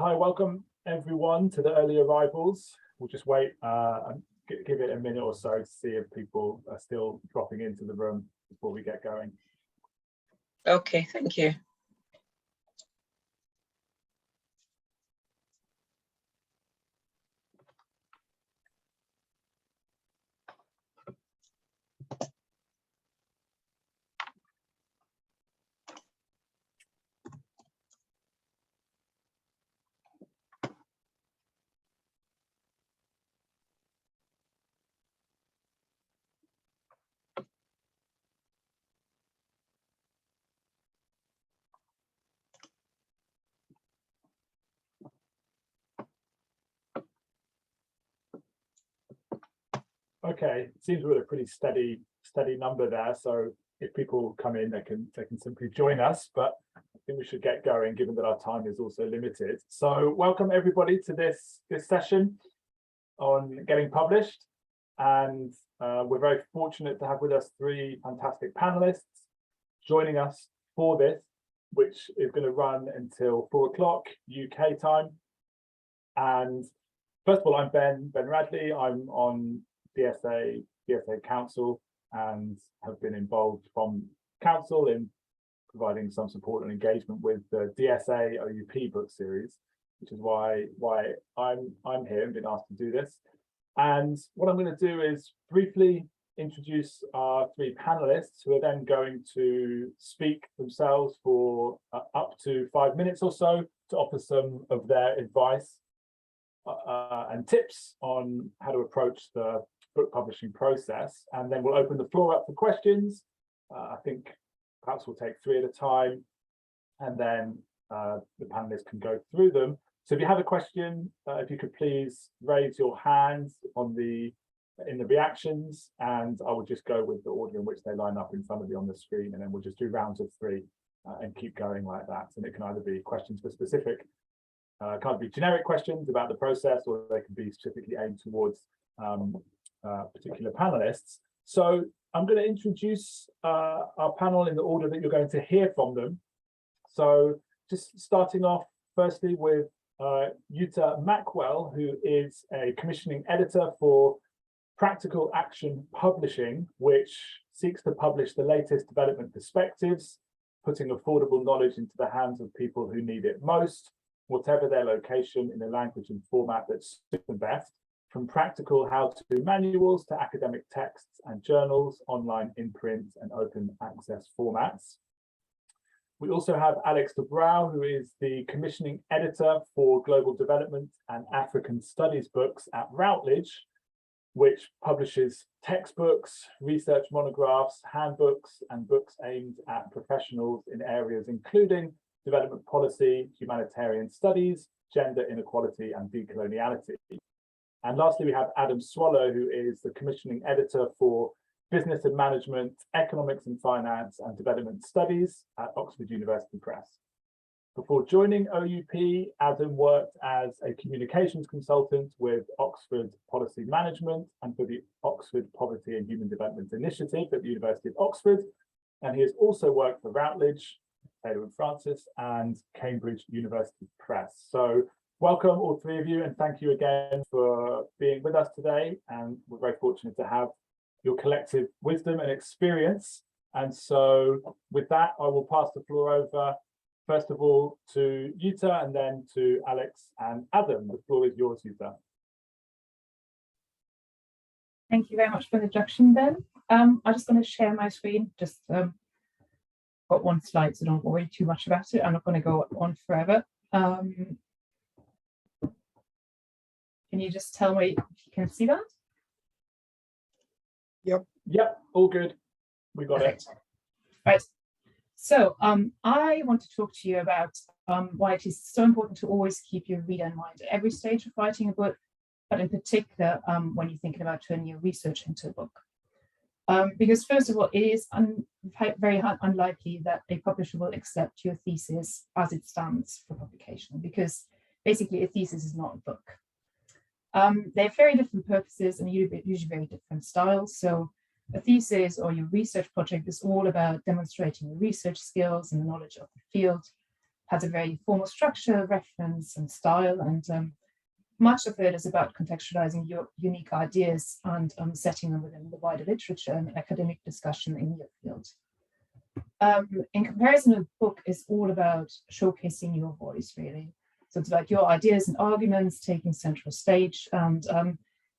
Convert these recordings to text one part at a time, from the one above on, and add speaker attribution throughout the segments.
Speaker 1: Hi, welcome everyone to the early arrivals. We'll just wait and give it a minute or so to see if people are still dropping into the room before we get going.
Speaker 2: Okay, thank you.
Speaker 1: Okay, it seems we're at a pretty steady number there. So if people come in, they can simply join us. But I think we should get going, given that our time is also limited. So welcome everybody to this session on getting published, and we're very fortunate to have with us three fantastic panelists joining us for this, which is going to run until 4 o'clock UK time. And first of all, I'm Ben Radley. I'm on DSA Council and have been involved from Council in providing some support and engagement with the DSA OUP book series, which is why I'm here and been asked to do this. And what I'm going to do is briefly introduce our three panelists, who are then going to speak themselves for up to 5 minutes or so to offer some of their advice and tips on how to approach the book publishing process. And then we'll open the floor up for questions. I think perhaps we'll take 3 at a time, and then the panelists can go through them. So if you have a question, if you could please raise your hands in the reactions, and I will just go with the order in which they line up in front of you on the screen, and then we'll just do rounds of 3 and keep going like that. And it can either be questions for specific, can't be generic questions about the process, or they can be specifically aimed towards particular panelists. So I'm going to introduce our panel in the order that you're going to hear from them. So just starting off firstly with Jutta Mackwell, who is a commissioning editor for Practical Action Publishing, which seeks to publish the latest development perspectives, putting affordable knowledge into the hands of people who need it most, whatever their location, in a language and format that suits them best, from practical how-to manuals to academic texts and journals, online, in print, and open access formats. We also have Alex de Brouw, who is the commissioning editor for Global Development and African Studies books at Routledge, which publishes textbooks, research monographs, handbooks, and books aimed at professionals in areas including development policy, humanitarian studies, gender inequality, and decoloniality. And lastly, we have Adam Swallow, who is the commissioning editor for Business and Management, Economics and Finance, and Development Studies at Oxford University Press. Before joining OUP, Adam worked as a communications consultant with Oxford Policy Management and for the Oxford Poverty and Human Development Initiative at the University of Oxford. And he has also worked for Routledge, Taylor and Francis, and Cambridge University Press. So welcome all three of you, and thank you again for being with us today. And we're very fortunate to have your collective wisdom and experience. And so with that, I will pass the floor over, first of all, to Jutta, and then to Alex and Adam. The floor is yours, Jutta.
Speaker 3: Thank you very much for the introduction, Ben. I'm just going to share my screen. Just got one slide, so don't worry too much about it. I'm not going to go on forever. Can you just tell me if you can see that?
Speaker 1: Yep, all good. We got it.
Speaker 3: Right. So I want to talk to you about why it is so important to always keep your reader in mind at every stage of writing a book, but in particular when you're thinking about turning your research into a book. Because first of all, it is very unlikely that a publisher will accept your thesis as it stands for publication, because basically a thesis is not a book. They have very different purposes and usually very different styles. So a thesis or your research project is all about demonstrating your research skills and the knowledge of the field. has a very formal structure, reference, and style, and much of it is about contextualizing your unique ideas and setting them within the wider literature and academic discussion in your field. In comparison, a book is all about showcasing your voice, really. So it's about your ideas and arguments taking central stage, and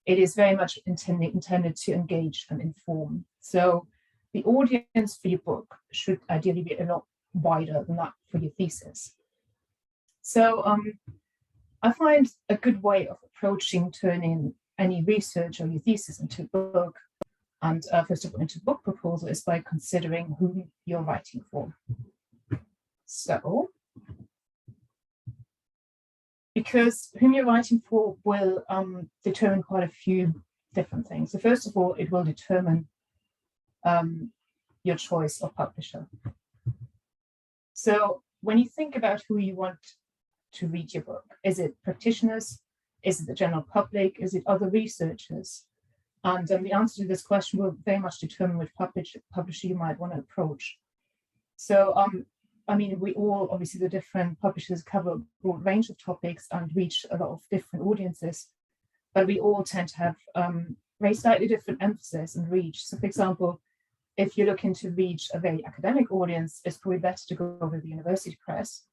Speaker 3: it is very much intended to engage and inform. So the audience for your book should ideally be a lot wider than that for your thesis. So I find a good way of approaching turning any research or your thesis into a book, and first of all into book proposal, is by considering who you're writing for. So, because whom you're writing for will determine quite a few different things. So first of all, it will determine your choice of publisher. So when you think about who you want to read your book, is it practitioners? Is it the general public? Is it other researchers? And the answer to this question will very much determine which publisher you might want to approach. So, I mean, we all, obviously the different publishers cover a broad range of topics and reach a lot of different audiences, but we all tend to have very slightly different emphasis and reach. So for example, if you're looking to reach a very academic audience, it's probably better to go with the university press.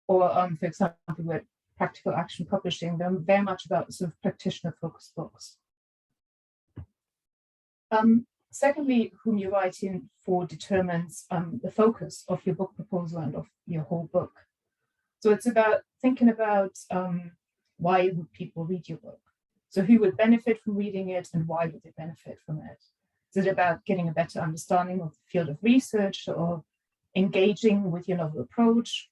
Speaker 3: Or for example, with practical action publishing, they're very much about sort of practitioner-focused books. Secondly, whom you're writing for determines the focus of your book proposal and of your whole book. So it's about thinking about why would people read your book? So who would benefit from reading it and why would they benefit from it? Is it about getting a better understanding of the field of research or engaging with your novel approach?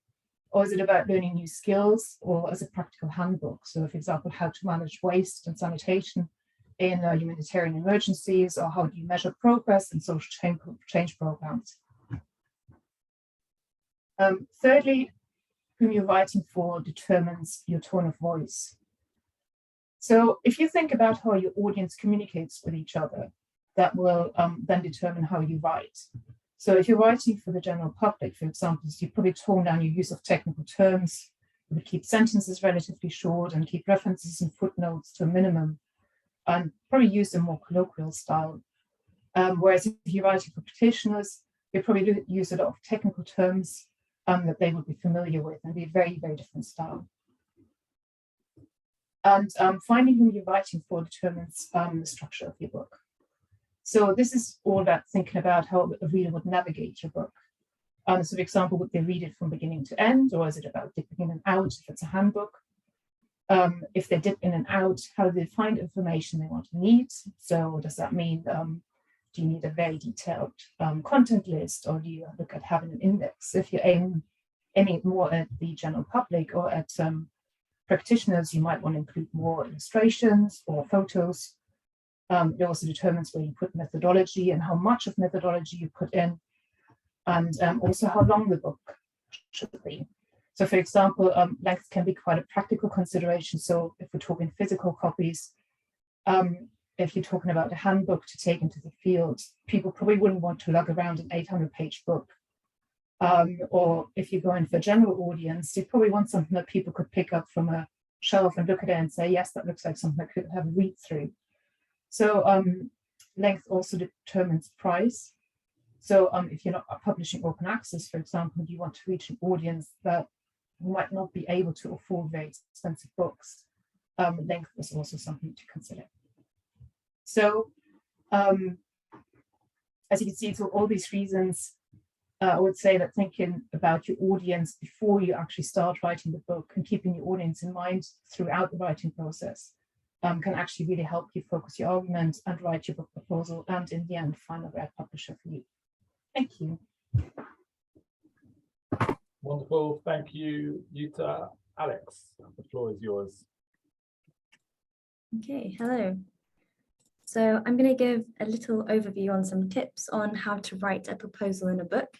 Speaker 3: Or is it about learning new skills or as a practical handbook? So for example, how to manage waste and sanitation in humanitarian emergencies, or how do you measure progress in social change programs? Thirdly, whom you're writing for determines your tone of voice. So if you think about how your audience communicates with each other, that will then determine how you write. So if you're writing for the general public, for example, you probably tone down your use of technical terms, you would keep sentences relatively short and keep references and footnotes to a minimum, and probably use a more colloquial style. Whereas if you're writing for practitioners, you probably use a lot of technical terms that they would be familiar with, and be a very, very different style. And finding who you're writing for determines the structure of your book. So this is all about thinking about how a reader would navigate your book. So for example, would they read it from beginning to end, or is it about dipping in and out if it's a handbook? If they dip in and out, how do they find information they want to need? So does that mean, do you need a very detailed content list, or do you look at having an index? If you're aiming more at the general public or at practitioners, you might want to include more illustrations or photos. It also determines where you put methodology and how much of methodology you put in, and also how long the book should be. So for example, length can be quite a practical consideration. So if we're talking physical copies, if you're talking about a handbook to take into the field, people probably wouldn't want to lug around an 800-page book. Or if you're going for a general audience, you probably want something that people could pick up from a shelf and look at it and say, yes, that looks like something I could have a read through. So length also determines price. So if you're not publishing open access, for example, you want to reach an audience that might not be able to afford very expensive books, length is also something to consider. So as you can see, for all these reasons, I would say that thinking about your audience before you actually start writing the book and keeping your audience in mind throughout the writing process can actually really help you focus your argument and write your book proposal, and in the end, find the right publisher for you. Thank you.
Speaker 1: Wonderful. Thank you, Jutta. Alex, the floor is yours.
Speaker 4: Okay, hello. So I'm going to give a little overview on some tips on how to write a proposal in a book,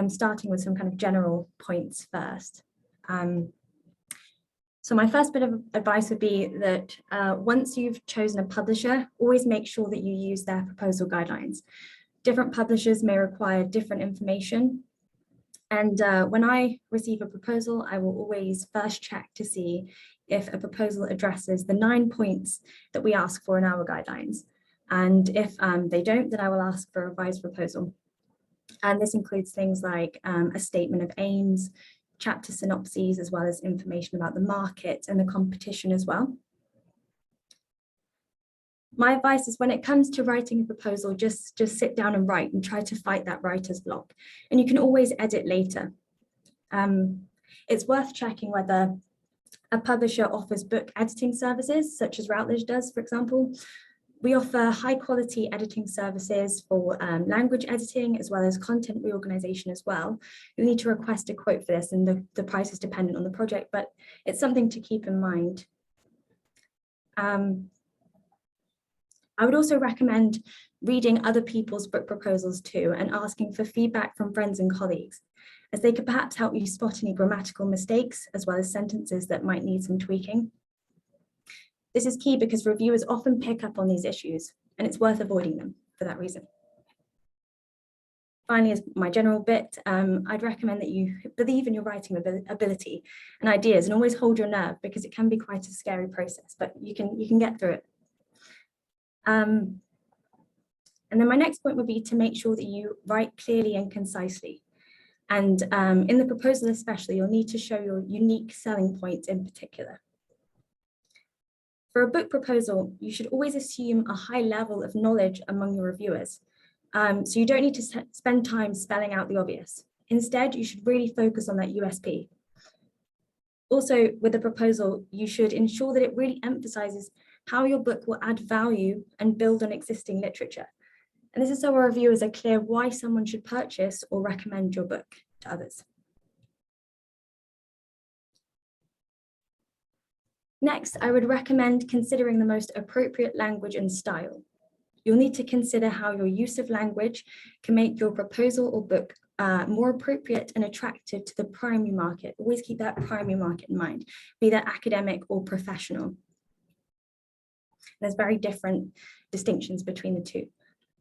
Speaker 4: starting with some kind of general points first. So my first bit of advice would be that once you've chosen a publisher, always make sure that you use their proposal guidelines. Different publishers may require different information. And when I receive a proposal, I will always first check to see if a proposal addresses the 9 points that we ask for in our guidelines. And if they don't, then I will ask for a revised proposal. And this includes things like a statement of aims, chapter synopses, as well as information about the market and the competition as well. My advice is when it comes to writing a proposal, just sit down and write and try to fight that writer's block. And you can always edit later. It's worth checking whether a publisher offers book editing services, such as Routledge does, for example. We offer high quality editing services for language editing, as well as content reorganization as well. You need to request a quote for this, and the price is dependent on the project, but it's something to keep in mind. I would also recommend reading other people's book proposals too, and asking for feedback from friends and colleagues, as they could perhaps help you spot any grammatical mistakes, as well as sentences that might need some tweaking. This is key because reviewers often pick up on these issues, and it's worth avoiding them for that reason. Finally, as my general bit, I'd recommend that you believe in your writing ability and ideas, and always hold your nerve, because it can be quite a scary process, but you can get through it. And then my next point would be to make sure that you write clearly and concisely. And in the proposal especially, you'll need to show your unique selling points in particular. For a book proposal, you should always assume a high level of knowledge among your reviewers. So you don't need to spend time spelling out the obvious. Instead, you should really focus on that USP. Also, with a proposal, you should ensure that it really emphasizes how your book will add value and build on existing literature. And this is so our reviewers are clear why someone should purchase or recommend your book to others. Next, I would recommend considering the most appropriate language and style. You'll need to consider how your use of language can make your proposal or book more appropriate and attractive to the primary market. Always keep that primary market in mind, be that academic or professional. There's very different distinctions between the two.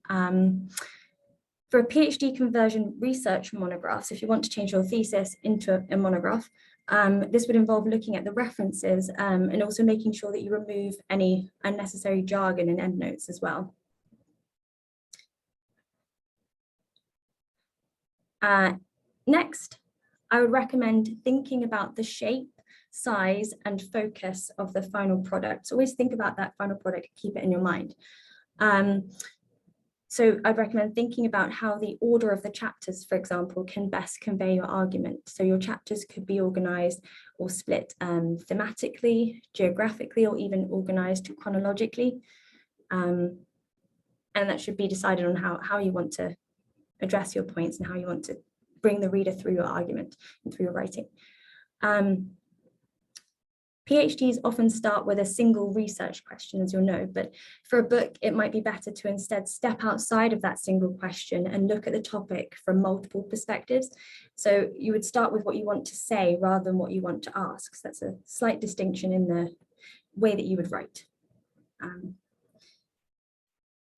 Speaker 4: For a PhD conversion research monographs, if you want to change your thesis into a monograph, this would involve looking at the references and also making sure that you remove any unnecessary jargon and endnotes as well. Next, I would recommend thinking about the shape, size, and focus of the final product. So always think about that final product, keep it in your mind. So I'd recommend thinking about how the order of the chapters, for example, can best convey your argument. So your chapters could be organized or split thematically, geographically, or even organized chronologically. And that should be decided on how you want to address your points and how you want to bring the reader through your argument and through your writing. PhDs often start with a single research question, as you'll know, but for a book, it might be better to instead step outside of that single question and look at the topic from multiple perspectives. So you would start with what you want to say rather than what you want to ask. So that's a slight distinction in the way that you would write.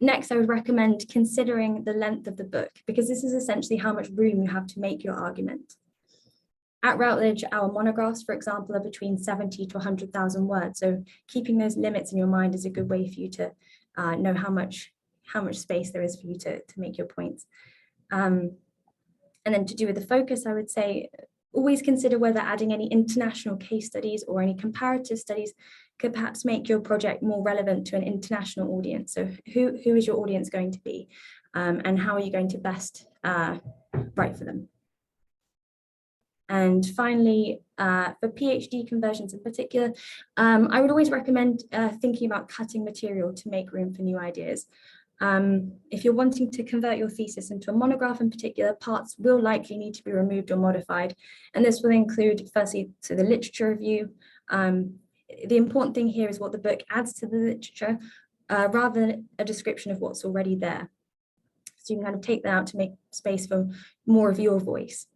Speaker 4: Next, I would recommend considering the length of the book, because this is essentially how much room you have to make your argument. At Routledge, our monographs, for example, are between 70 to 100,000 words. So keeping those limits in your mind is a good way for you to know how much space there is for you to make your points. And then to do with the focus, I would say, always consider whether adding any international case studies or any comparative studies could perhaps make your project more relevant to an international audience. So who is your audience going to be, and how are you going to best write for them? And finally, for PhD conversions in particular, I would always recommend thinking about cutting material to make room for new ideas. If you're wanting to convert your thesis into a monograph in particular, parts will likely need to be removed or modified. And this will include, firstly, so the literature review. The important thing here is what the book adds to the literature, rather than a description of what's already there. So you can kind of take that out to make space for more of your voice.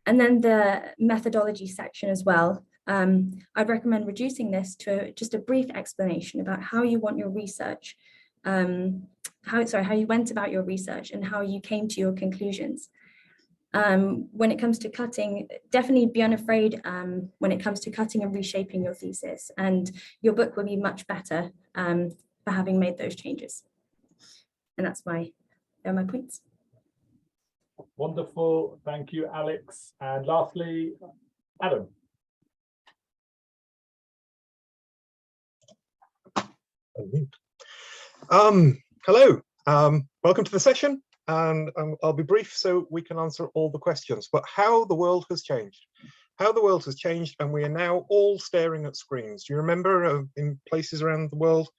Speaker 4: And then the methodology section as well. I'd recommend reducing this to just a brief explanation about how you want your research, how you went about your research and how you came to your conclusions. When it comes to cutting, definitely be unafraid when it comes to cutting and reshaping your thesis, and your book will be much better for having made those changes. And they're my points.
Speaker 1: Wonderful, thank you, Alex. And lastly, Adam.
Speaker 5: Hello, welcome to the session, and I'll be brief so we can answer all the questions. But how the world has changed, and we are now all staring at screens. Do you remember in places around the world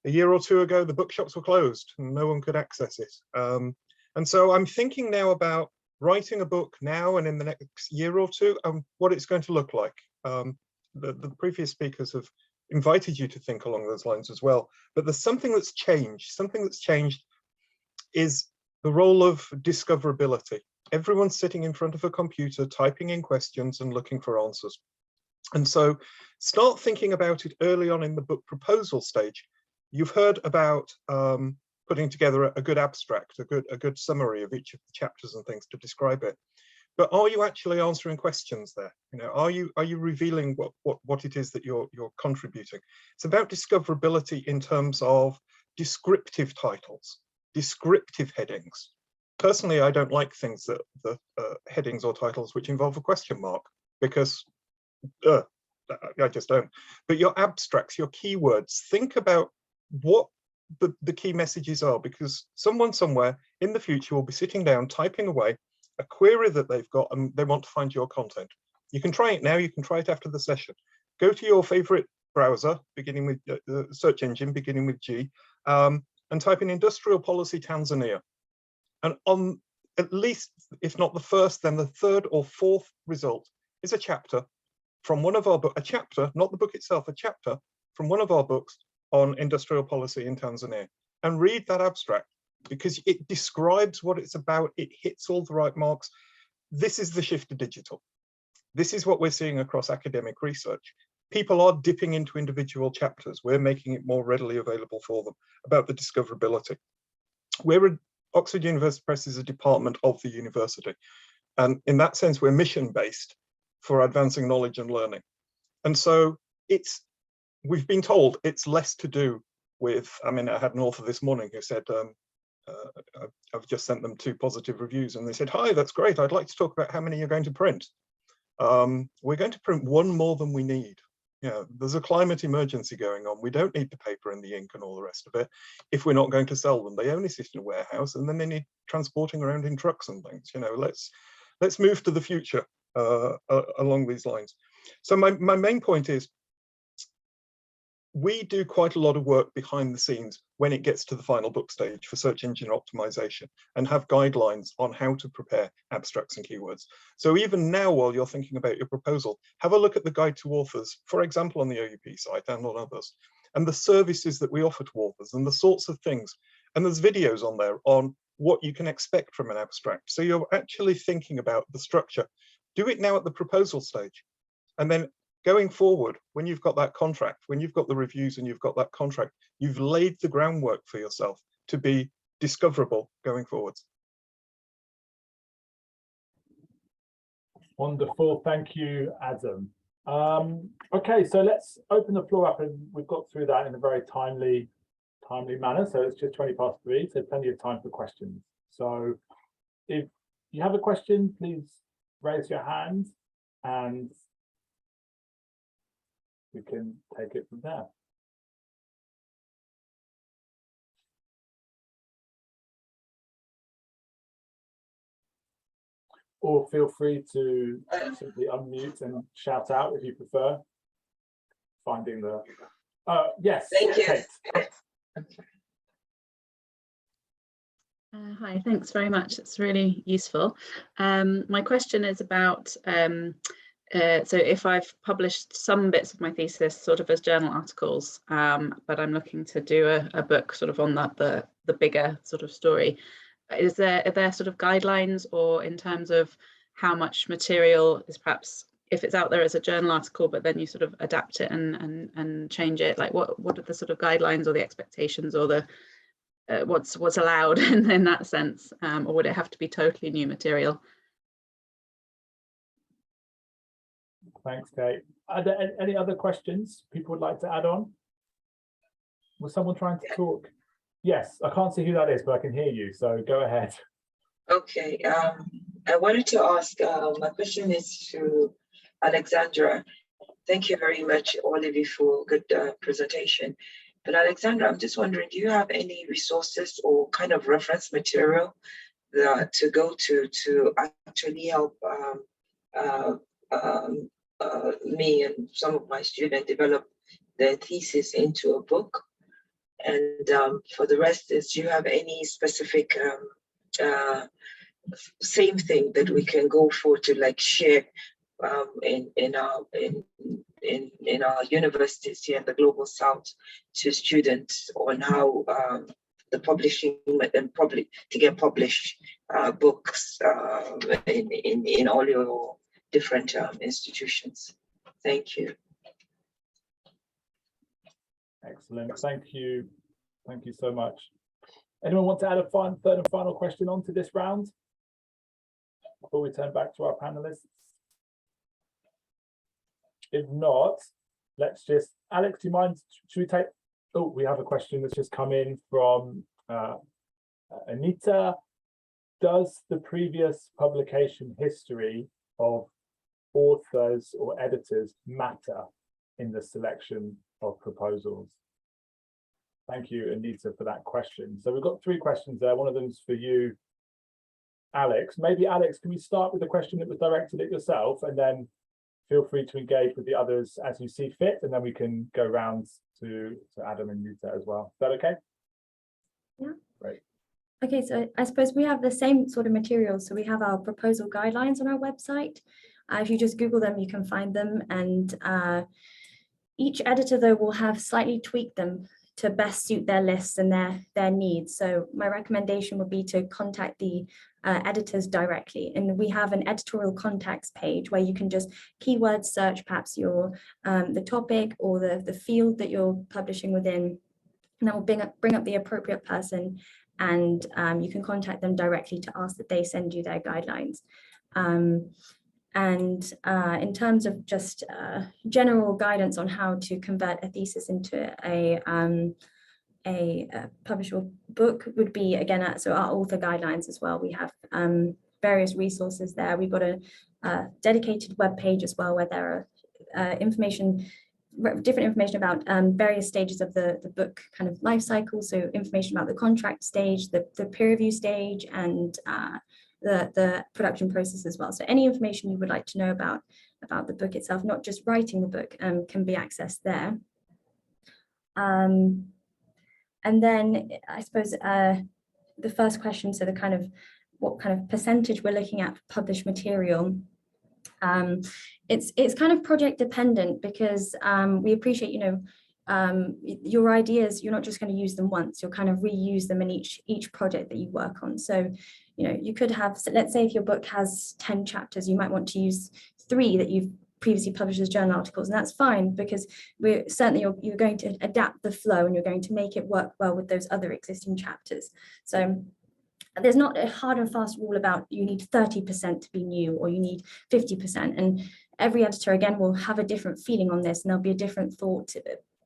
Speaker 5: a year or two ago, the bookshops were closed and no one could access it? And so I'm thinking now about writing a book now and in the next year or two, and what it's going to look like. The previous speakers have invited you to think along those lines as well. But there's something that's changed. Something that's changed is the role of discoverability. Everyone's sitting in front of a computer, typing in questions and looking for answers. And so start thinking about it early on in the book proposal stage. You've heard about putting together a good abstract, a good summary of each of the chapters and things to describe it. But are you actually answering questions there? You know, are you revealing what it is that you're contributing? It's about discoverability in terms of descriptive titles, descriptive headings. Personally, I don't like things that headings or titles which involve a question mark, because I just don't. But your abstracts, your keywords, think about what the key messages are, because someone somewhere in the future will be sitting down typing away a query that they've got and they want to find your content. You can try it now, you can try it after the session. Go to your favorite browser, beginning with the search engine, beginning with G, and type in Industrial Policy Tanzania. And on at least, if not the first, then the third or fourth result is a chapter from one of our books, a chapter, not the book itself, a chapter from one of our books on industrial policy in Tanzania. And read that abstract, because it describes what it's about. It hits all the right marks. This is the shift to digital. This is what we're seeing across academic research. People are dipping into individual chapters. We're making it more readily available for them about the discoverability. Oxford University Press is a department of the university. And in that sense, we're mission-based for advancing knowledge and learning. And so we've been told it's less to do with, I mean, I had an author this morning who said, I've just sent them 2 positive reviews, and they said, hi, that's great. I'd like to talk about how many you're going to print. We're going to print 1 more than we need. You know, there's a climate emergency going on. We don't need the paper and the ink and all the rest of it if we're not going to sell them. They only sit in a warehouse, and then they need transporting around in trucks and things. You know, let's move to the future along these lines. So my main point is, we do quite a lot of work behind the scenes when it gets to the final book stage for search engine optimization, and have guidelines on how to prepare abstracts and keywords. So even now, while you're thinking about your proposal, have a look at the guide to authors, for example, on the OUP site and on others, and the services that we offer to authors and the sorts of things. And there's videos on there on what you can expect from an abstract. So you're actually thinking about the structure. Do it now at the proposal stage. And then going forward, when you've got that contract, when you've got the reviews and you've got that contract, you've laid the groundwork for yourself to be discoverable going forwards.
Speaker 1: Wonderful, thank you, Adam. Okay, so let's open the floor up, and we've got through that in a very timely manner. So it's just 3:20, so plenty of time for questions. So if you have a question, please raise your hand and we can take it from there. Or feel free to simply unmute and shout out if you prefer. Finding the yes.
Speaker 2: Thank you.
Speaker 1: Kate.
Speaker 6: Hi, thanks very much. It's really useful. My question is about so if I've published some bits of my thesis sort of as journal articles, but I'm looking to do a book sort of on the bigger sort of story, are there sort of guidelines, or in terms of how much material is perhaps, if it's out there as a journal article, but then you sort of adapt it and change it, like what are the sort of guidelines or the expectations, or the what's allowed in that sense, or would it have to be totally new material?
Speaker 1: Thanks, Kate. Are there any other questions people would like to add on? Was someone trying to talk? Yes, I can't see who that is, but I can hear you, so go ahead.
Speaker 2: Okay, I wanted to ask, my question is to Alexandra. Thank you very much, all of you, for a good presentation. But Alexandra, I'm just wondering, do you have any resources or kind of reference material to go to actually help me and some of my students develop their thesis into a book? And for the rest, do you have any specific same thing that we can go for to like share in our universities here in the Global South to students on how the publishing and probably to get published books in all your different institutions? Thank you.
Speaker 1: Excellent. Thank you. Thank you so much. Anyone want to add a third and final question on to this round before we turn back to our panelists? If not, let's just, Alex, do you mind, should we take, oh, we have a question that's just come in from Anita. Does the previous publication history of authors or editors matter in the selection of proposals? Thank you, Anita, for that question. So we've got 3 questions there. One of them's for you, Alex. Maybe, Alex, can we start with the question that was directed at yourself, and then feel free to engage with the others as you see fit, and then we can go round to Adam and Anita as well. Is that okay?
Speaker 4: Yeah.
Speaker 1: Great.
Speaker 4: Okay, so I suppose we have the same sort of materials. So we have our proposal guidelines on our website. If you just Google them, you can find them. And each editor, though, will have slightly tweaked them to best suit their lists and their needs. So my recommendation would be to contact the editors directly. And we have an editorial contacts page where you can just keyword search perhaps your the topic or the field that you're publishing within. And that will bring up the appropriate person, and you can contact them directly to ask that they send you their guidelines. And in terms of just general guidance on how to convert a thesis into a publishable book would be, again, so our author guidelines as well. We have various resources there. We've got a dedicated web page as well, where there are different information about various stages of the book kind of life cycle. So information about the contract stage, the peer review stage, and the production process as well. So any information you would like to know about the book itself, not just writing the book, can be accessed there. And then I suppose the first question, so the kind of what kind of percentage we're looking at for published material. It's kind of project dependent, because we appreciate, your ideas, you're not just going to use them once, you'll kind of reuse them in each project that you work on. So, you could have, so let's say if your book has 10 chapters, you might want to use 3 that you've previously published as journal articles, and that's fine, because we're certainly you're going to adapt the flow and you're going to make it work well with those other existing chapters. So there's not a hard and fast rule about you need 30% to be new or you need 50%. And every editor, again, will have a different feeling on this, and there'll be a different thought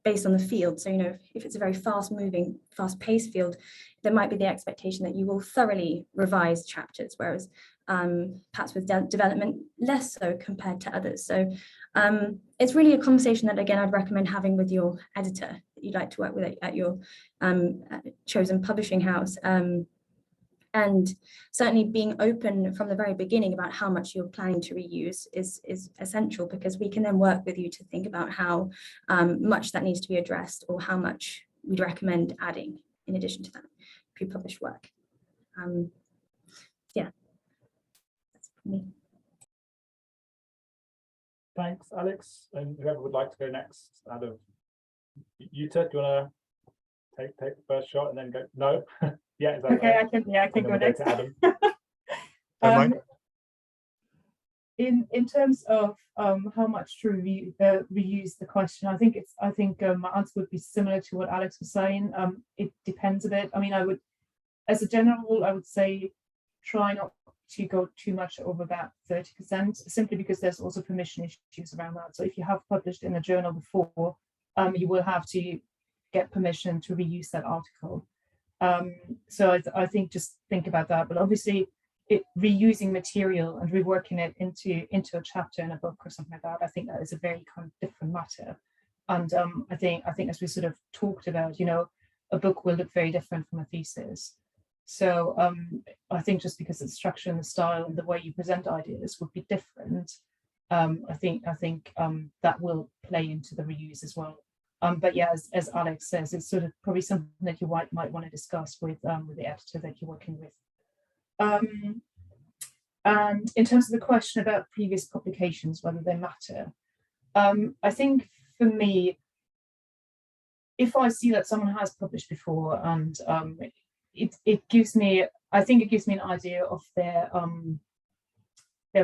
Speaker 4: based on the field. So, if it's a very fast-moving, fast-paced field, there might be the expectation that you will thoroughly revise chapters, whereas perhaps with development, less so compared to others. So it's really a conversation that, again, I'd recommend having with your editor that you'd like to work with at your chosen publishing house. And certainly being open from the very beginning about how much you're planning to reuse is essential, because we can then work with you to think about how much that needs to be addressed, or how much we'd recommend adding in addition to that pre-published work. Yeah, that's for me.
Speaker 1: Thanks, Alex. And whoever would like to go next, out of Yuta, do you want to take the first shot and then go? No. Yeah, is that
Speaker 3: okay,
Speaker 1: right?
Speaker 3: I can go next.
Speaker 5: Adam.
Speaker 3: In terms of how much to reuse the question, I think my answer would be similar to what Alex was saying. It depends a bit. I mean, I would, as a general rule, I would say try not to go too much over that 30%, simply because there's also permission issues around that. So if you have published in a journal before, you will have to get permission to reuse that article. So I think just think about that. But obviously, reusing material and reworking it into a chapter in a book or something like that, I think that is a very kind of different matter. And I think as we sort of talked about, you know, a book will look very different from a thesis. So I think just because the structure and the style and the way you present ideas would be different, I think that will play into the reuse as well. But yeah, as Alex says, it's sort of probably something that you might want to discuss with the editor that you're working with. And in terms of the question about previous publications, whether they matter, I think for me, if I see that someone has published before, and it gives me, I think it gives me an idea of their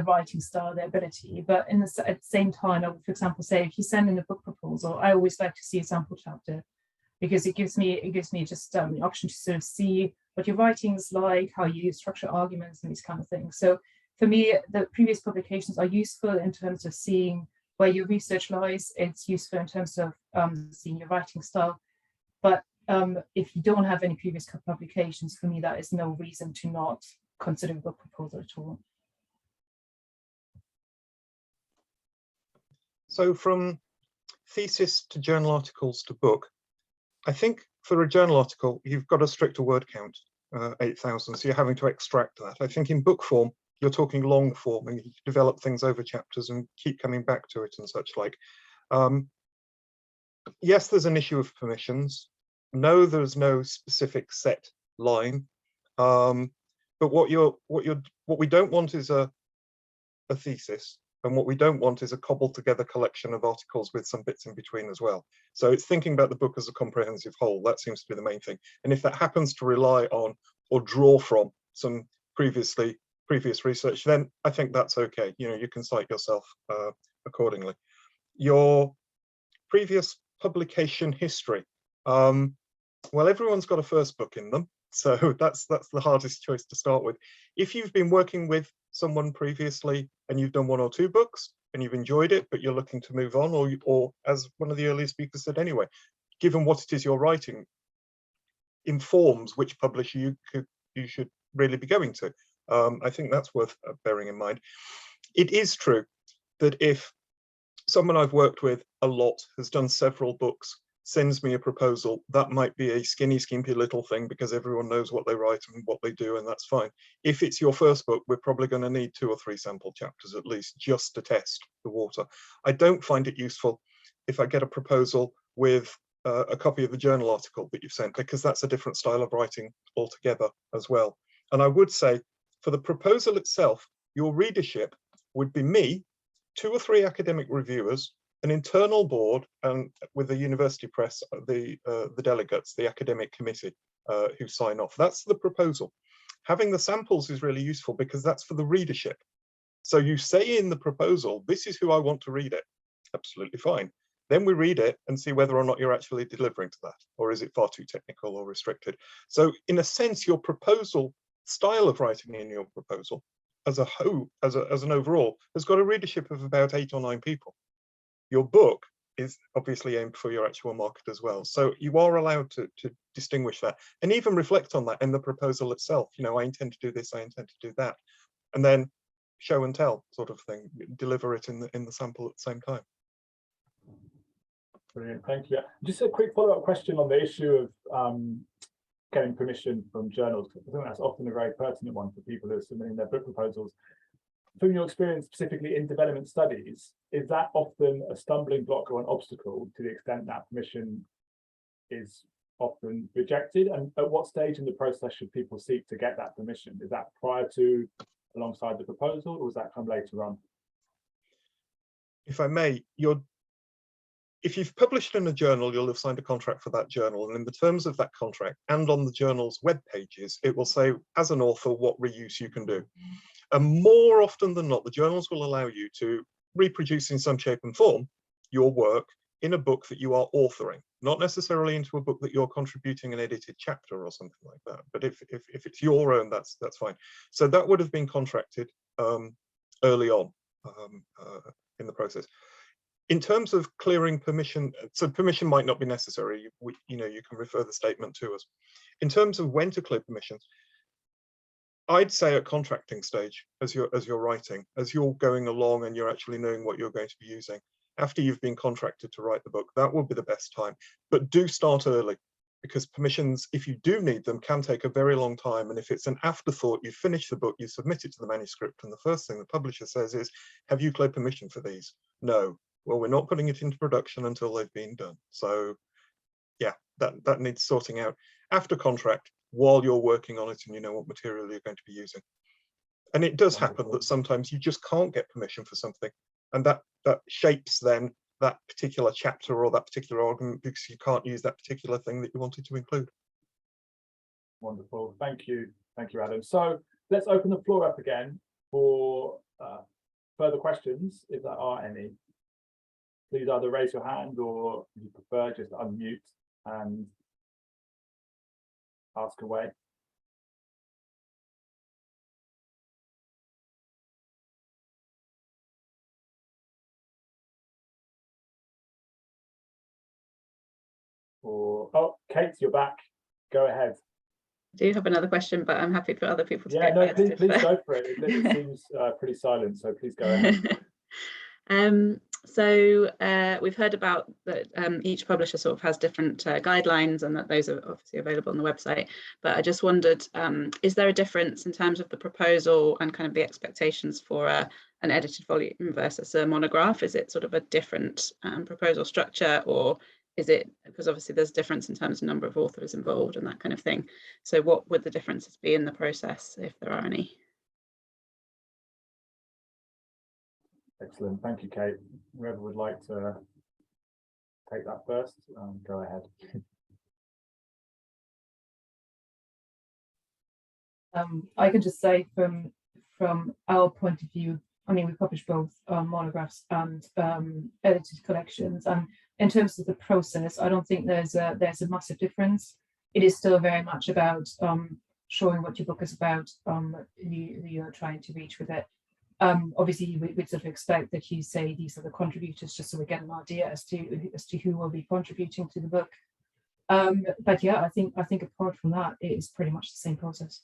Speaker 3: writing style, their ability. But at the same time, I would, for example, say if you send in a book proposal, I always like to see a sample chapter, because it gives me just the option to sort of see what your writing is like, how you structure arguments and these kind of things. So for me, the previous publications are useful in terms of seeing where your research lies. It's useful in terms of seeing your writing style. But if you don't have any previous publications, for me, that is no reason to not consider a book proposal at all.
Speaker 5: So from thesis to journal articles to book, I think for a journal article, you've got a stricter word count, 8,000, so you're having to extract that. I think in book form, you're talking long form, and you develop things over chapters and keep coming back to it and such like. Yes, there's an issue of permissions. No, there's no specific set line. But what we don't want is a thesis. And what we don't want is a cobbled together collection of articles with some bits in between as well. So it's thinking about the book as a comprehensive whole. That seems to be the main thing. And if that happens to rely on or draw from some previous research, then I think that's okay. You know, you can cite yourself accordingly. Your previous publication history. Well, everyone's got a first book in them. So that's the hardest choice to start with. If you've been working with someone previously and you've done 1 or 2 books and you've enjoyed it, but you're looking to move on, or as one of the earlier speakers said anyway, given what it is you're writing informs which publisher you should really be going to. I think that's worth bearing in mind. It is true that if someone I've worked with a lot has done several books, sends me a proposal, that might be a skimpy little thing because everyone knows what they write and what they do, and that's fine. If it's your first book, we're probably going to need 2 or 3 sample chapters at least, just to test the water. I don't find it useful if I get a proposal with a copy of the journal article that you've sent, because that's a different style of writing altogether as well. And I would say for the proposal itself, your readership would be me, 2 or 3 academic reviewers, an internal board, and with the university press, the delegates, the academic committee who sign off. That's the proposal. Having the samples is really useful because that's for the readership. So you say in the proposal, this is who I want to read it. Absolutely fine. Then we read it and see whether or not you're actually delivering to that, or is it far too technical or restricted. So in a sense, your proposal style of writing in your proposal as a whole, as an overall, has got a readership of about 8 or 9 people. Your book is obviously aimed for your actual market as well. So you are allowed to distinguish that and even reflect on that in the proposal itself. You know, I intend to do this, I intend to do that. And then show and tell sort of thing, deliver it in the sample at the same time.
Speaker 1: Brilliant, thank you. Just a quick follow-up question on the issue of getting permission from journals. I think that's often a very pertinent one for people who are submitting their book proposals. From your experience, specifically in development studies, is that often a stumbling block or an obstacle to the extent that permission is often rejected? And at what stage in the process should people seek to get that permission? Is that prior to, alongside the proposal, or does that come later on?
Speaker 5: If I may, if you've published in a journal, you'll have signed a contract for that journal, and in the terms of that contract and on the journal's web pages, it will say, as an author, what reuse you can do. And more often than not, the journals will allow you to reproduce in some shape and form your work in a book that you are authoring. not necessarily into a book that you're contributing an edited chapter or something like that. But if it's your own, that's fine. So that would have been contracted early on in the process. In terms of clearing permission, so permission might not be necessary. You can refer the statement to us. In terms of when to clear permissions, I'd say at contracting stage, as you're writing, as you're going along and you're actually knowing what you're going to be using, after you've been contracted to write the book, that will be the best time. But do start early, because permissions, if you do need them, can take a very long time. And if it's an afterthought, you finish the book, you submit it to the manuscript, and the first thing the publisher says is, have you cleared permission for these? No. Well, we're not putting it into production until they've been done. So yeah, that needs sorting out after contract, while you're working on it and you know what material you're going to be using. And it does happen that sometimes you just can't get permission for something, and that shapes then that particular chapter or that particular argument, because you can't use that particular thing that you wanted to include.
Speaker 1: Wonderful, thank you, Adam. So let's open the floor up again for further questions, if there are any. Please either raise your hand, or if you prefer, just unmute and ask away. Or, oh, Kate, you're back. Go ahead.
Speaker 6: I do have another question, but I'm happy for other people to go
Speaker 1: no,
Speaker 6: first.
Speaker 1: please go for it. It seems pretty silent, so please go ahead.
Speaker 6: So we've heard about that each publisher sort of has different guidelines, and that those are obviously available on the website. But I just wondered, is there a difference in terms of the proposal and kind of the expectations for an edited volume versus a monograph? Is it sort of a different proposal structure, or is it, because obviously there's difference in terms of number of authors involved and that kind of thing? So what would the differences be in the process, if there are any?
Speaker 1: Excellent, thank you, Kate. Whoever would like to take that first, go ahead.
Speaker 3: I can just say from our point of view, I mean, we publish both monographs and edited collections, and in terms of the process, I don't think there's a massive difference. It is still very much about showing what your book is about, who you're trying to reach with it. Obviously, we'd sort of expect that you say these are the contributors, just so we get an idea as to who will be contributing to the book. But yeah, I think apart from that, it is pretty much the same process.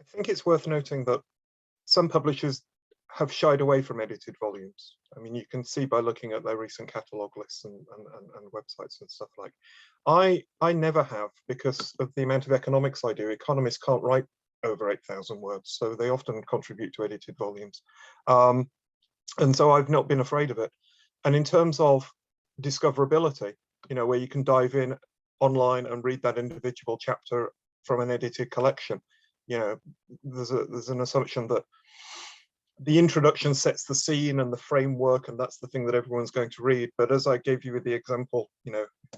Speaker 5: I think it's worth noting that some publishers have shied away from edited volumes. I mean, you can see by looking at their recent catalogue lists and websites and stuff like. I never have, because of the amount of economics I do. Economists can't write over 8,000 words, so they often contribute to edited volumes. And so I've not been afraid of it. And in terms of discoverability, where you can dive in online and read that individual chapter from an edited collection, there's an assumption that the introduction sets the scene and the framework, and that's the thing that everyone's going to read. But as I gave you with the example,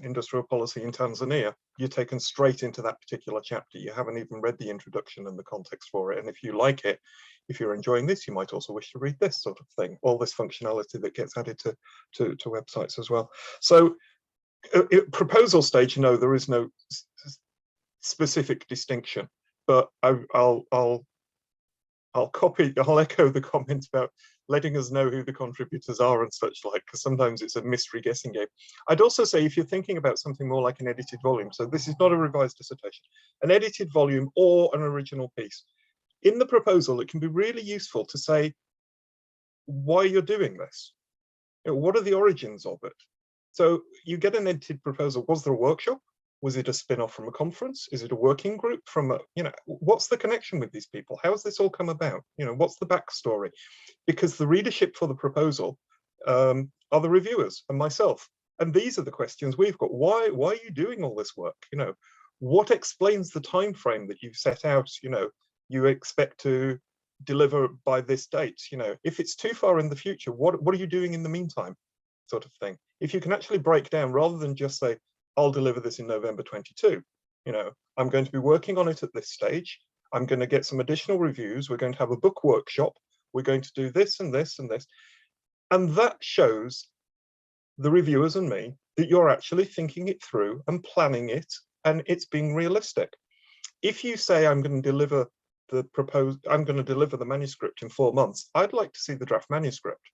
Speaker 5: industrial policy in Tanzania, you're taken straight into that particular chapter. You haven't even read the introduction and the context for it. And if you like it, if you're enjoying this, you might also wish to read this sort of thing. All this functionality that gets added to websites as well. So at proposal stage, there is no specific distinction, but I'll echo the comments about letting us know who the contributors are and such like, because sometimes it's a mystery guessing game. I'd also say, if you're thinking about something more like an edited volume, so this is not a revised dissertation, an edited volume or an original piece, in the proposal, it can be really useful to say why you're doing this. What are the origins of it? So you get an edited proposal. Was there a workshop? Was it a spin-off from a conference? Is it a working group from what's the connection with these people? How has this all come about? What's the backstory? Because the readership for the proposal are the reviewers and myself. And these are the questions we've got. Why are you doing all this work? What explains the time frame that you've set out? You expect to deliver by this date. If it's too far in the future, what are you doing in the meantime? Sort of thing. If you can actually break down, rather than just say, I'll deliver this in November 22. I'm going to be working on it at this stage. I'm going to get some additional reviews. We're going to have a book workshop. We're going to do this and this and this. And that shows the reviewers and me that you're actually thinking it through and planning it, and it's being realistic. If you say I'm going to deliver the manuscript in 4 months, I'd like to see the draft manuscript.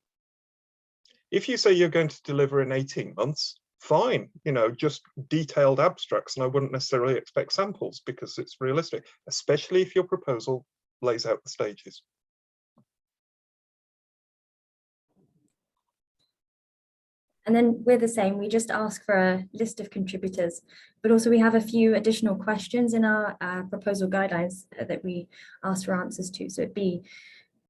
Speaker 5: If you say you're going to deliver in 18 months, fine, just detailed abstracts, and I wouldn't necessarily expect samples because it's realistic, especially if your proposal lays out the stages.
Speaker 4: And then we're the same, we just ask for a list of contributors, but also we have a few additional questions in our proposal guidelines that we ask for answers to. So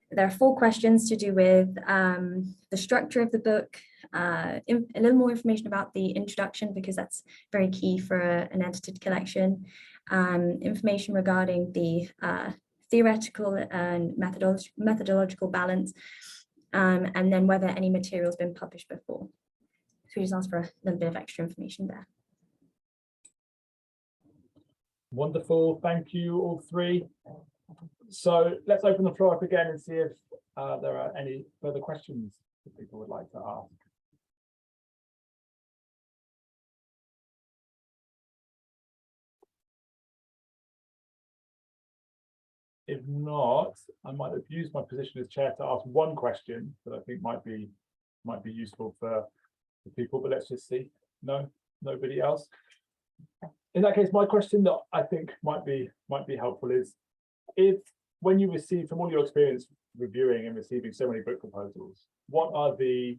Speaker 4: there are 4 questions to do with the structure of the book, a little more information about the introduction, because that's very key for an edited collection, information regarding the theoretical and methodological balance, and then whether any material has been published before. So we just ask for a little bit of extra information there.
Speaker 1: Wonderful, thank you all 3. So let's open the floor up again and see if there are any further questions that people would like to ask. If not, I might have used my position as chair to ask one question that I think might be useful for people, but let's just see. No, nobody else. In that case, my question that I think might be helpful is, when you receive, from all your experience reviewing and receiving so many book proposals, what are the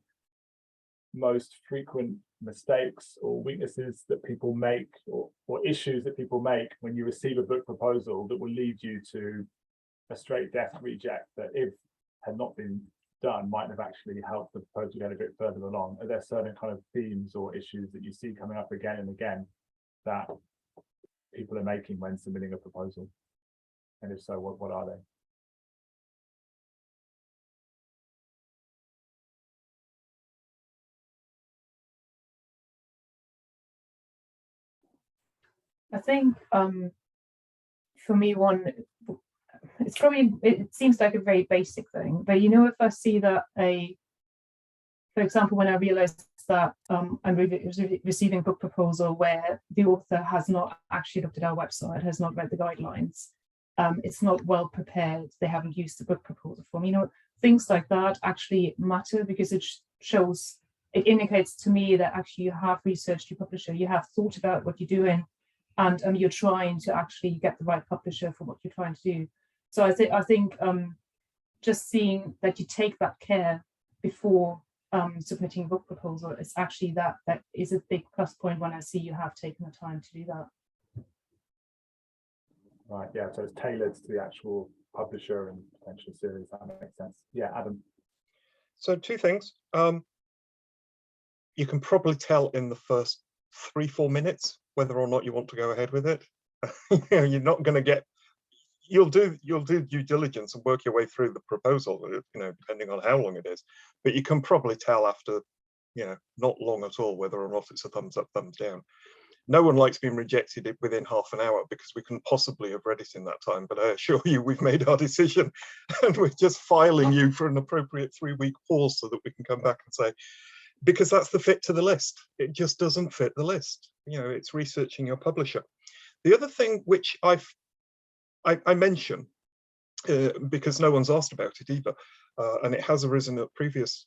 Speaker 1: most frequent mistakes or weaknesses that people make, or issues that people make when you receive a book proposal that will lead you to a straight death reject, that if had not been done might have actually helped the proposal get a bit further along? Are there certain kind of themes or issues that you see coming up again and again that people are making when submitting a proposal? And if so, what are they?
Speaker 3: I think for me, it seems like a very basic thing, but if I see that for example, when I realized that I'm receiving a book proposal where the author has not actually looked at our website, has not read the guidelines, it's not well prepared, they haven't used the book proposal form, things like that actually matter, because it indicates to me that actually you have researched your publisher, you have thought about what you're doing, and you're trying to actually get the right publisher for what you're trying to do. So I think just seeing that you take that care before submitting a book proposal is actually that is a big plus point when I see you have taken the time to do that.
Speaker 1: Right, yeah, so it's tailored to the actual publisher and potential series. That makes sense. Yeah, Adam.
Speaker 5: So 2 things. You can probably tell in the first 3-4 minutes whether or not you want to go ahead with it. You're not going to get. You'll do due diligence and work your way through the proposal, depending on how long it is. But you can probably tell after, not long at all, whether or not it's a thumbs up, thumbs down. No one likes being rejected within half an hour, because we couldn't possibly have read it in that time. But I assure you, we've made our decision, and we're just filing you for an appropriate 3-week pause so that we can come back and say, because that's the fit to the list. It just doesn't fit the list. It's researching your publisher. The other thing which I mention, because no one's asked about it either, and it has arisen at previous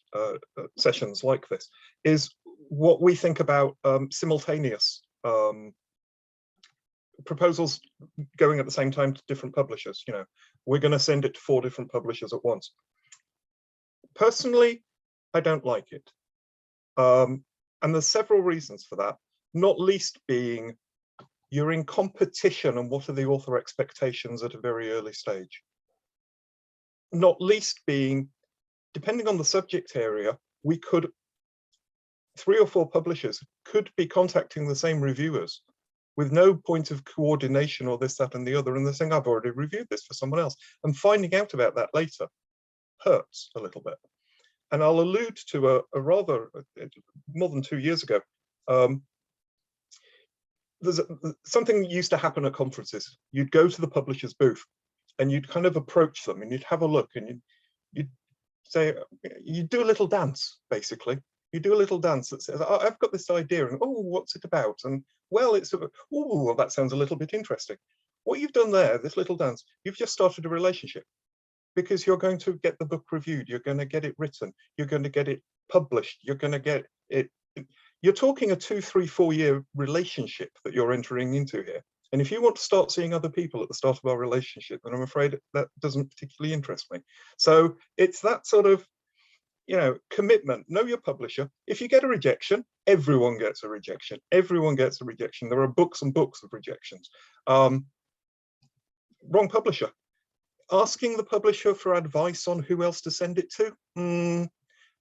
Speaker 5: sessions like this, is what we think about simultaneous proposals going at the same time to different publishers. We're going to send it to 4 different publishers at once. Personally, I don't like it. And there's several reasons for that, not least being you're in competition, and what are the author expectations at a very early stage? Not least being, depending on the subject area, 3 or 4 publishers could be contacting the same reviewers with no point of coordination or this, that, and the other, and they're saying, I've already reviewed this for someone else. And finding out about that later hurts a little bit. And I'll allude to a rather, more than 2 years ago, there's something that used to happen at conferences. You'd go to the publisher's booth and you'd kind of approach them and you'd have a look, and you'd say, you do a little dance, basically. You do a little dance that says, oh, I've got this idea, and oh, what's it about? And well, it's, oh, well, that sounds a little bit interesting. What you've done there, this little dance, you've just started a relationship, because you're going to get the book reviewed, you're going to get it written, you're going to get it published, you're going to get it. You're talking a 2, 3, 4 year relationship that you're entering into here. And if you want to start seeing other people at the start of our relationship, then I'm afraid that doesn't particularly interest me. So it's that sort of, you know, commitment. Know your publisher. If you get a rejection, everyone gets a rejection. Everyone gets a rejection. There are books and books of rejections. Wrong publisher. Asking the publisher for advice on who else to send it to,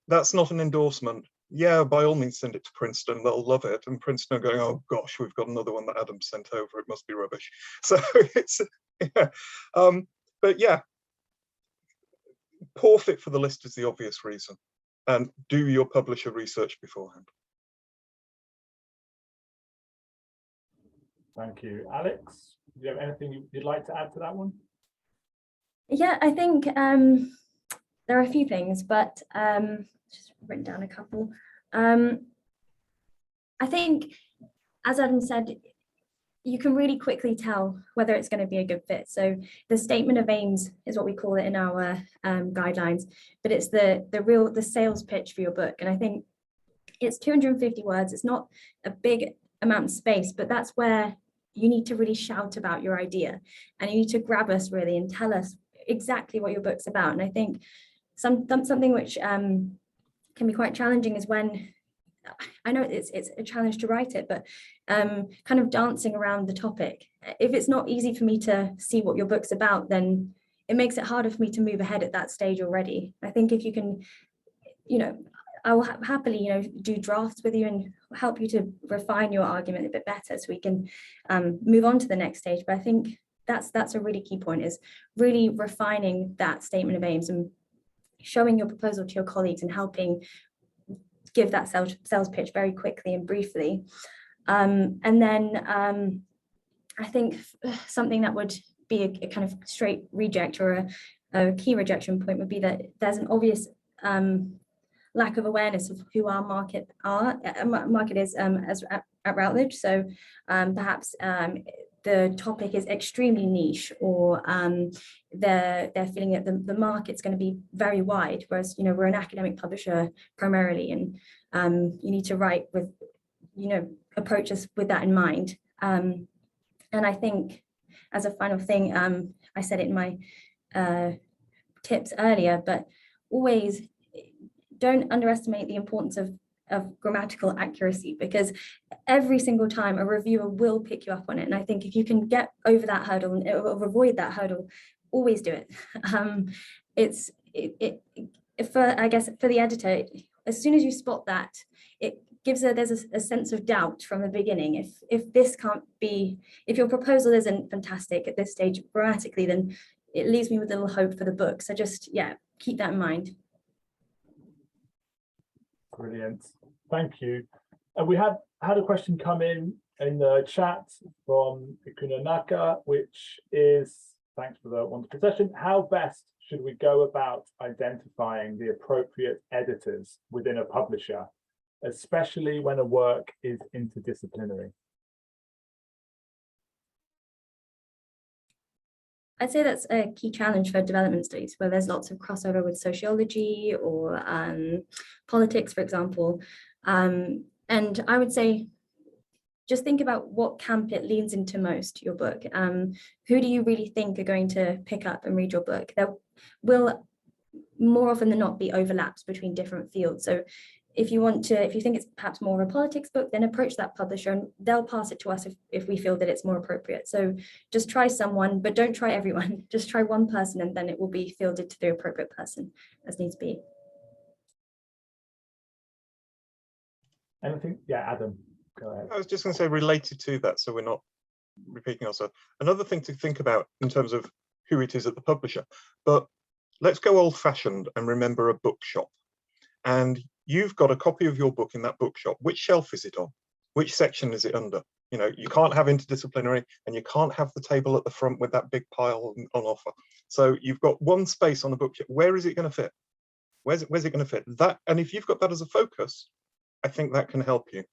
Speaker 5: that's not an endorsement. Yeah, by all means, send it to Princeton. They'll love it. And Princeton are going, oh gosh, we've got another one that Adam sent over. It must be rubbish. So it's, yeah. But yeah, poor fit for the list is the obvious reason. And do your publisher research beforehand.
Speaker 1: Thank you. Alex, do you have anything you'd like to add to that one?
Speaker 4: Yeah, I think there are a few things, but just written down a couple. I think, as Adam said, you can really quickly tell whether it's going to be a good fit. So the statement of aims is what we call it in our guidelines, but it's the sales pitch for your book. And I think it's 250 words. It's not a big amount of space, but that's where you need to really shout about your idea, and you need to grab us really and tell us exactly what your book's about. And I think something which can be quite challenging is when, I know it's a challenge to write it, but kind of dancing around the topic. If it's not easy for me to see what your book's about, then it makes it harder for me to move ahead at that stage already. I think if you can, you know, I will happily, you know, do drafts with you and help you to refine your argument a bit better so we can move on to the next stage. But I think that's a really key point, is really refining that statement of aims and showing your proposal to your colleagues and helping give that sales pitch very quickly and briefly. And then I think something that would be a kind of straight reject or a key rejection point would be that there's an obvious lack of awareness of who our market is at Routledge. So perhaps the topic is extremely niche, or they're feeling that the market's going to be very wide, whereas, you know, we're an academic publisher primarily, and you need to write with, you know, approach us with that in mind. And I think, as a final thing, I said it in my tips earlier, but always don't underestimate the importance of grammatical accuracy, because every single time a reviewer will pick you up on it. And I think if you can get over that hurdle and avoid that hurdle, always do it. I guess for the editor, as soon as you spot that, it gives there's a sense of doubt from the beginning. If this can't be, if your proposal isn't fantastic at this stage grammatically, then it leaves me with a little hope for the book. So just, yeah, keep that in mind.
Speaker 1: Brilliant. Thank you. And we had a question come in the chat from Ikunanaka, which is, thanks for the wonderful session. How best should we go about identifying the appropriate editors within a publisher, especially when a work is interdisciplinary?
Speaker 4: I'd say that's a key challenge for development studies, where there's lots of crossover with sociology or politics, for example. And I would say, just think about what camp it leans into most, your book. Who do you really think are going to pick up and read your book? There will more often than not be overlaps between different fields. So if you think it's perhaps more of a politics book, then approach that publisher and they'll pass it to us if we feel that it's more appropriate. So just try someone, but don't try everyone. Just try one person, and then it will be fielded to the appropriate person as needs be.
Speaker 1: Anything? Yeah, Adam, go ahead.
Speaker 5: I was just going to say, related to that, so we're not repeating ourselves, another thing to think about in terms of who it is at the publisher, but let's go old-fashioned and remember a bookshop. And you've got a copy of your book in that bookshop. Which shelf is it on? Which section is it under? You know, you can't have interdisciplinary, and you can't have the table at the front with that big pile on offer. So you've got one space on the bookshelf. Where is it going to fit? Where's it going to fit? That, and if you've got that as a focus, I think that can help you.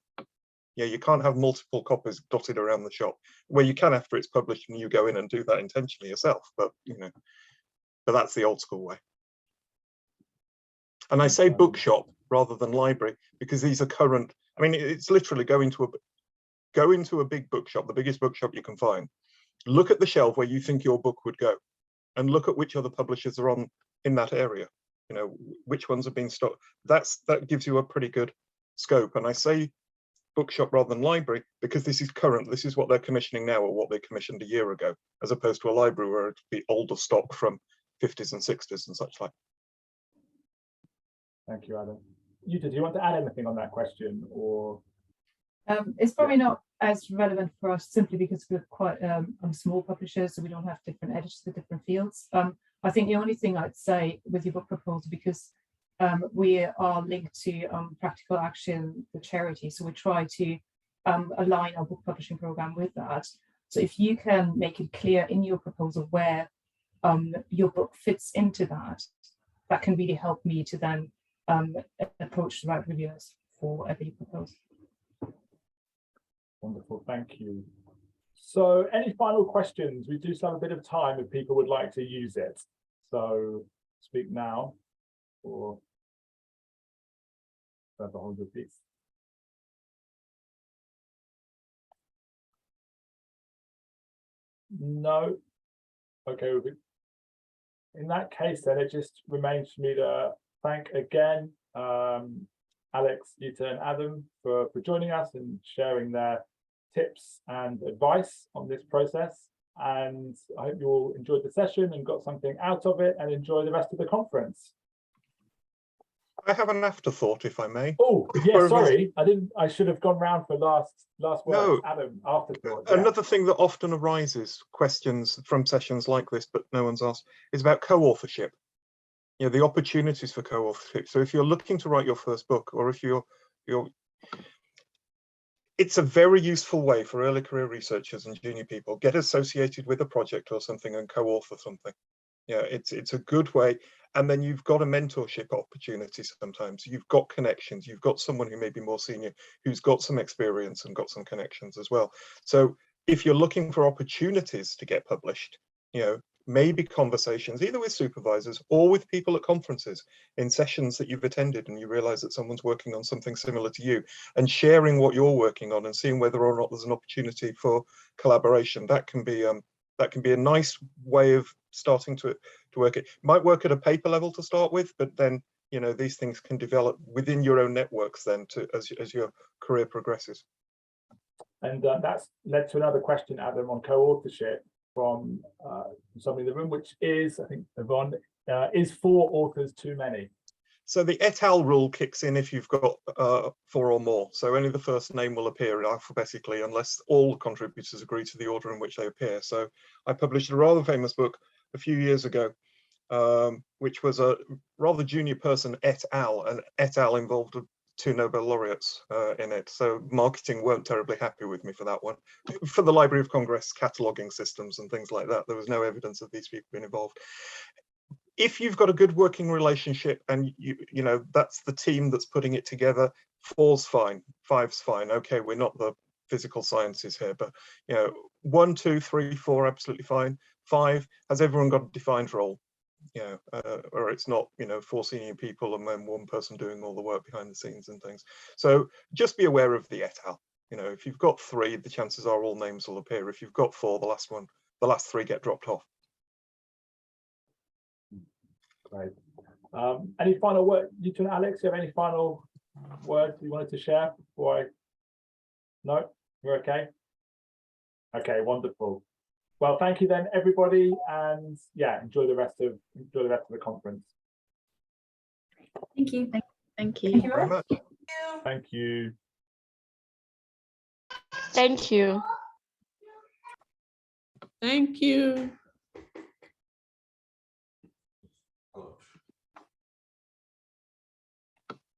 Speaker 5: Yeah, you can't have multiple copies dotted around the shop. Where you can after it's published and you go in and do that intentionally yourself, but but that's the old school way. And I say bookshop rather than library because these are current. I mean, it's literally go into a big bookshop, the biggest bookshop you can find. Look at the shelf where you think your book would go, and look at which other publishers are on in that area. Which ones have been stocked. That gives you a pretty good scope. And I say bookshop rather than library because this is current. This is what they're commissioning now, or what they commissioned a year ago, as opposed to a library where it'd be older stock from 50s and 60s and such like.
Speaker 1: Thank you, Adam. Do you want to add anything on that question, or?
Speaker 3: It's probably not as relevant for us simply because we're quite a small publisher, so we don't have different editors for different fields. I think the only thing I'd say with your book proposal, because we are linked to Practical Action, the charity, so we try to align our book publishing program with that. So if you can make it clear in your proposal where your book fits into that, that can really help me to then approach the right reviewers for whatever you propose.
Speaker 1: Wonderful, thank you. So any final questions? We do still have a bit of time if people would like to use it. So speak now or hold your peace. No. Okay, in that case, then it just remains for me to thank again Alex, Jutta, and Adam for joining us and sharing their tips and advice on this process. And I hope you all enjoyed the session and got something out of it, and enjoy the rest of the conference.
Speaker 5: I have an afterthought, if I may.
Speaker 1: Oh, yeah, sorry, I should have gone round for last words.
Speaker 5: No.
Speaker 1: Adam, afterthought. Yeah.
Speaker 5: Another thing that often arises, questions from sessions like this, but no one's asked, is about co-authorship. The opportunities for co-authorship. So if you're looking to write your first book, or if it's a very useful way for early career researchers and junior people, get associated with a project or something and co-author something. It's a good way. And then you've got a mentorship opportunity sometimes. You've got connections. You've got someone who may be more senior, who's got some experience and got some connections as well. So if you're looking for opportunities to get published, maybe conversations either with supervisors or with people at conferences in sessions that you've attended and you realize that someone's working on something similar to you, and sharing what you're working on and seeing whether or not there's an opportunity for collaboration. That can be a nice way of starting to work it. Might work at a paper level to start with, but then these things can develop within your own networks then as your career progresses. And
Speaker 1: that's led to another question, Adam, on co-authorship from somebody in the room, which is, I think, Yvonne, is 4 authors too many?
Speaker 5: So the et al. Rule kicks in if you've got 4 or more. So only the first name will appear alphabetically unless all the contributors agree to the order in which they appear. So I published a rather famous book a few years ago, which was a rather junior person et al. And et al. Involved 2 Nobel laureates in it. So marketing weren't terribly happy with me for that one. For the Library of Congress cataloging systems and things like that, there was no evidence of these people being involved. If you've got a good working relationship and you know that's the team that's putting it together, 4's fine, 5's fine. Okay, we're not the physical sciences here, but 1, 2, 3, 4 absolutely fine. 5, has everyone got a defined role? Or it's not 4 senior people and then 1 person doing all the work behind the scenes and things. So just be aware of the et al. If you've got 3, the chances are all names will appear. If you've got 4, the last 3 get dropped off.
Speaker 1: Great. Any final word, you two and Alex, you have any final words you wanted to share before I? No, you're okay. Okay, wonderful. Well, thank you then, everybody, and yeah, enjoy the rest of the conference.
Speaker 4: Thank you.
Speaker 6: Thank you.
Speaker 5: Thank you very much.
Speaker 1: Thank you.
Speaker 7: Thank you.
Speaker 8: Thank you.